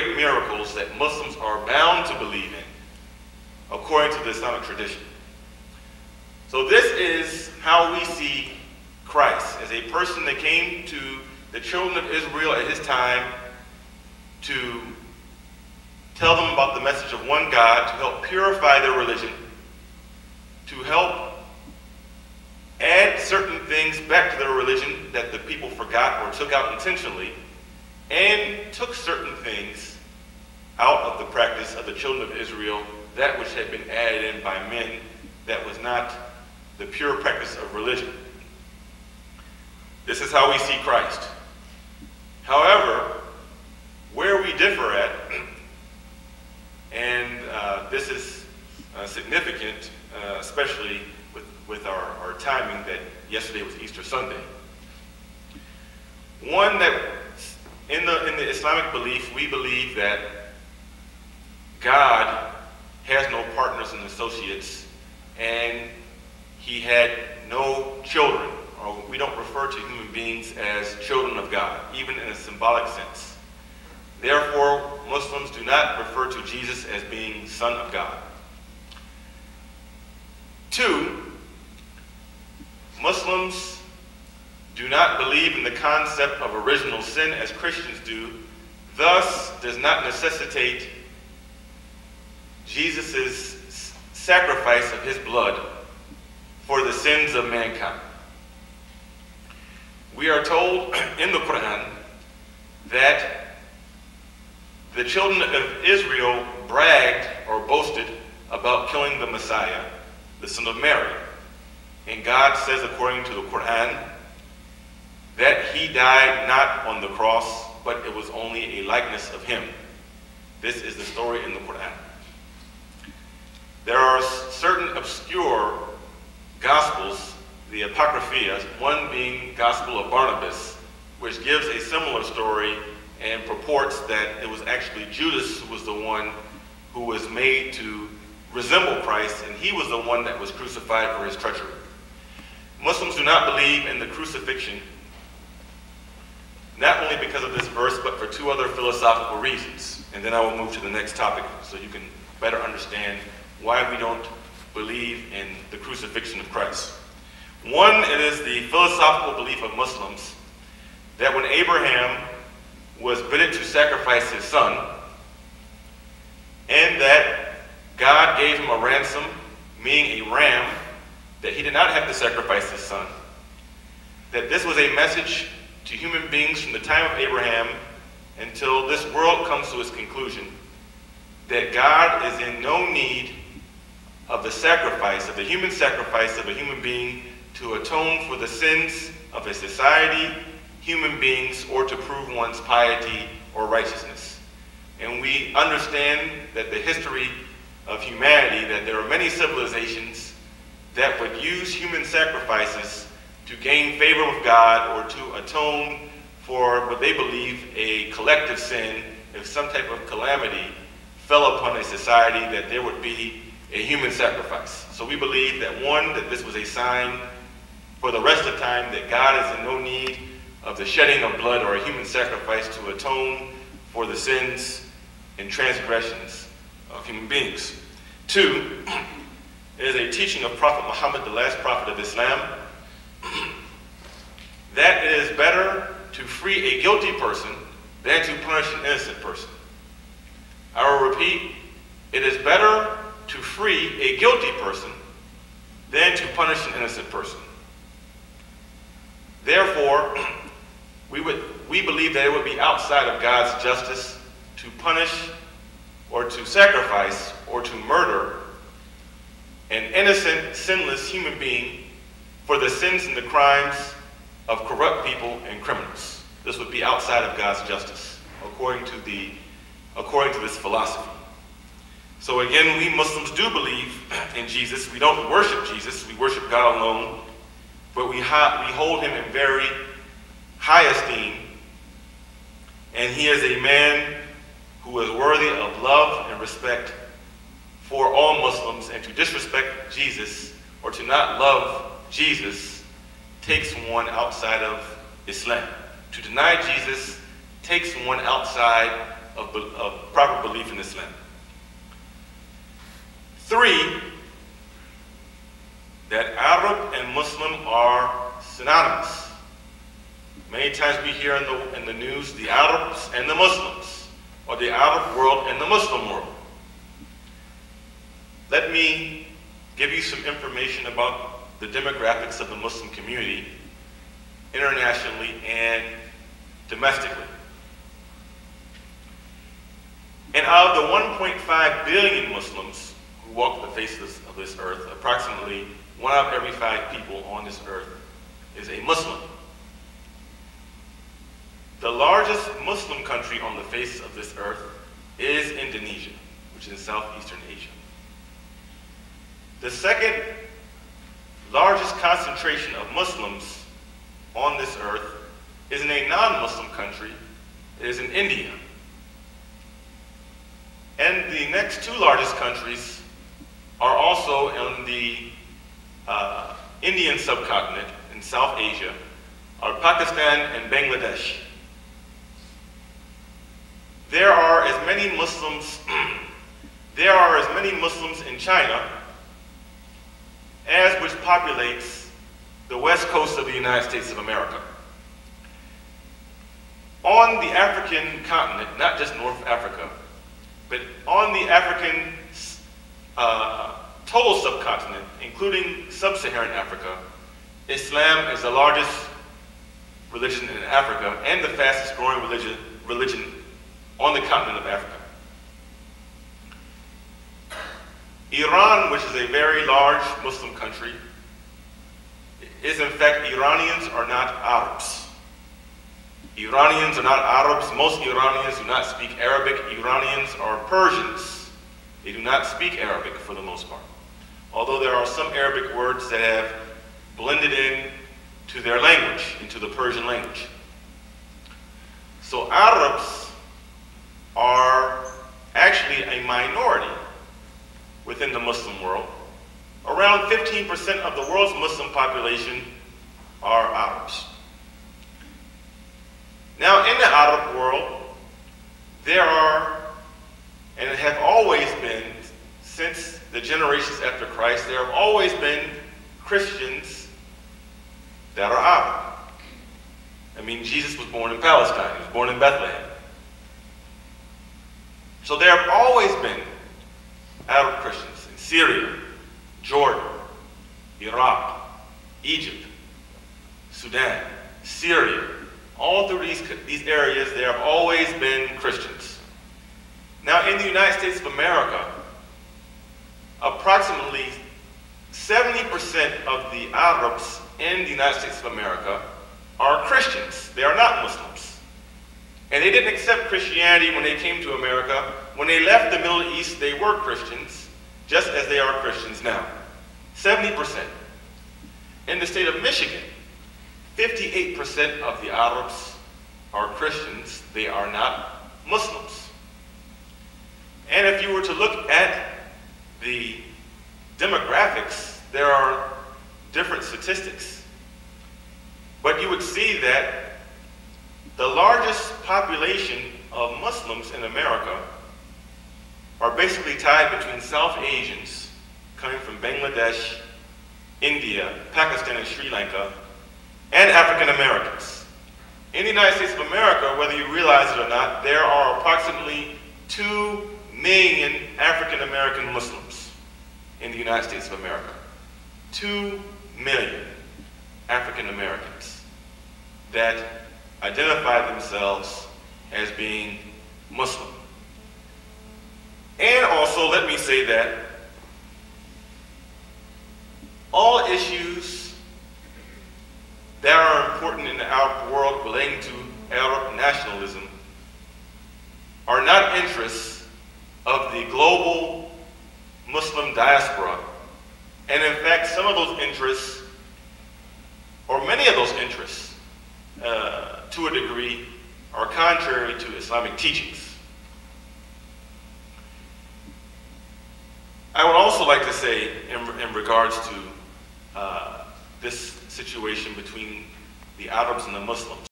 great miracles that Muslims are bound to believe in, according to the Islamic tradition. So this is how we see Christ, as a person that came to the children of Israel at his time to tell them about the message of one God, to help purify their religion, to help add certain things back to their religion that the people forgot or took out intentionally, and took certain things out of the practice of the children of Israel, that which had been added in by men that was not the pure practice of religion. This is how we see Christ. However, where we differ at, and this is significant, especially with our timing, that yesterday was Easter Sunday. One, that in the Islamic belief, we believe that God has no partners and associates, and he had no children, or we don't refer to human beings as children of God, even in a symbolic sense. Therefore, Muslims do not refer to Jesus as being Son of God. 2, Muslims do not believe in the concept of original sin as Christians do, thus does not necessitate Jesus' sacrifice of his blood for the sins of mankind. We are told in the Quran that the children of Israel bragged or boasted about killing the Messiah, the son of Mary. And God says, according to the Quran, that he died not on the cross, but it was only a likeness of him. This is the story in the Quran. There are certain obscure Gospels, the Apocrypha, one being Gospel of Barnabas, which gives a similar story and purports that it was actually Judas who was the one who was made to resemble Christ, and he was the one that was crucified for his treachery. Muslims do not believe in the crucifixion, not only because of this verse, but for 2 other philosophical reasons. And then I will move to the next topic so you can better understand why we don't believe in the crucifixion of Christ. One, it is the philosophical belief of Muslims that when Abraham was bidden to sacrifice his son, and that God gave him a ransom, meaning a ram, that he did not have to sacrifice his son, that this was a message to human beings from the time of Abraham until this world comes to its conclusion, that God is in no need of the sacrifice, of the human sacrifice of a human being to atone for the sins of a society, human beings, or to prove one's piety or righteousness. And we understand that the history of humanity, that there are many civilizations that would use human sacrifices to gain favor with God or to atone for what they believe a collective sin. If some type of calamity fell upon a society, that there would be a human sacrifice. So we believe that, one, that this was a sign for the rest of time that God is in no need of the shedding of blood or a human sacrifice to atone for the sins and transgressions of human beings. 2, it is a teaching of Prophet Muhammad, the last prophet of Islam, that it is better to free a guilty person than to punish an innocent person. I will repeat, it is better to free a guilty person than to punish an innocent person. Therefore, we believe that it would be outside of God's justice to punish or to sacrifice or to murder an innocent, sinless human being for the sins and the crimes of corrupt people and criminals. This would be outside of God's justice, according to this philosophy. So again, we Muslims do believe in Jesus. We don't worship Jesus. We worship God alone. But we hold him in very high esteem. And he is a man who is worthy of love and respect for all Muslims. And to disrespect Jesus or to not love Jesus takes one outside of Islam. To deny Jesus takes one outside of proper belief in Islam. 3, that Arab and Muslim are synonymous. Many times we hear in the news the Arabs and the Muslims, or the Arab world and the Muslim world. Let me give you some information about the demographics of the Muslim community internationally and domestically. And out of the 1.5 billion Muslims who walk the face of this earth, approximately 1 out of every 5 people on this earth is a Muslim. The largest Muslim country on the face of this earth is Indonesia, which is in Southeastern Asia. The second largest concentration of Muslims on this earth is in a non-Muslim country. It is in India. And the next 2 largest countries are also in the Indian subcontinent in South Asia, are Pakistan and Bangladesh. There are as many Muslims in China as which populates the west coast of the United States of America. On the African continent, not just North Africa, but on the African total subcontinent, including sub-Saharan Africa, Islam is the largest religion in Africa and the fastest growing religion on the continent of Africa. Iran, which is a very large Muslim country, is in fact, Iranians are not Arabs. Iranians are not Arabs. Most Iranians do not speak Arabic. Iranians are Persians. They do not speak Arabic for the most part. Although there are some Arabic words that have blended in to their language, into the Persian language. So Arabs are actually a minority within the Muslim world. Around 15% of the world's Muslim population are Arabs. Now, in the Arab world, there are, and have always been, since the generations after Christ, there have always been Christians that are Arab. I mean, Jesus was born in Palestine. He was born in Bethlehem. So there have always been Arab Christians in Syria, Jordan, Iraq, Egypt, Sudan, Syria. All through these areas, there have always been Christians. Now, in the United States of America, approximately 70% of the Arabs in the United States of America are Christians. They are not Muslims. And they didn't accept Christianity when they came to America. When they left the Middle East, they were Christians, just as they are Christians now. 70%. In the state of Michigan, 58% of the Arabs are Christians. They are not Muslims. And if you were to look at the demographics, there are different statistics. But you would see that the largest population of Muslims in America are basically tied between South Asians coming from Bangladesh, India, Pakistan, and Sri Lanka, and African Americans. In the United States of America, whether you realize it or not, there are approximately 2 million African American Muslims in the United States of America. 2 million African Americans that identify themselves as being Muslim. And also, let me say that all issues that are important in the Arab world relating to Arab nationalism are not interests of the global Muslim diaspora. And in fact, some of those interests, or many of those interests, to a degree, are contrary to Islamic teachings. I would also like to say, in regards to this situation between the Arabs and the Muslims,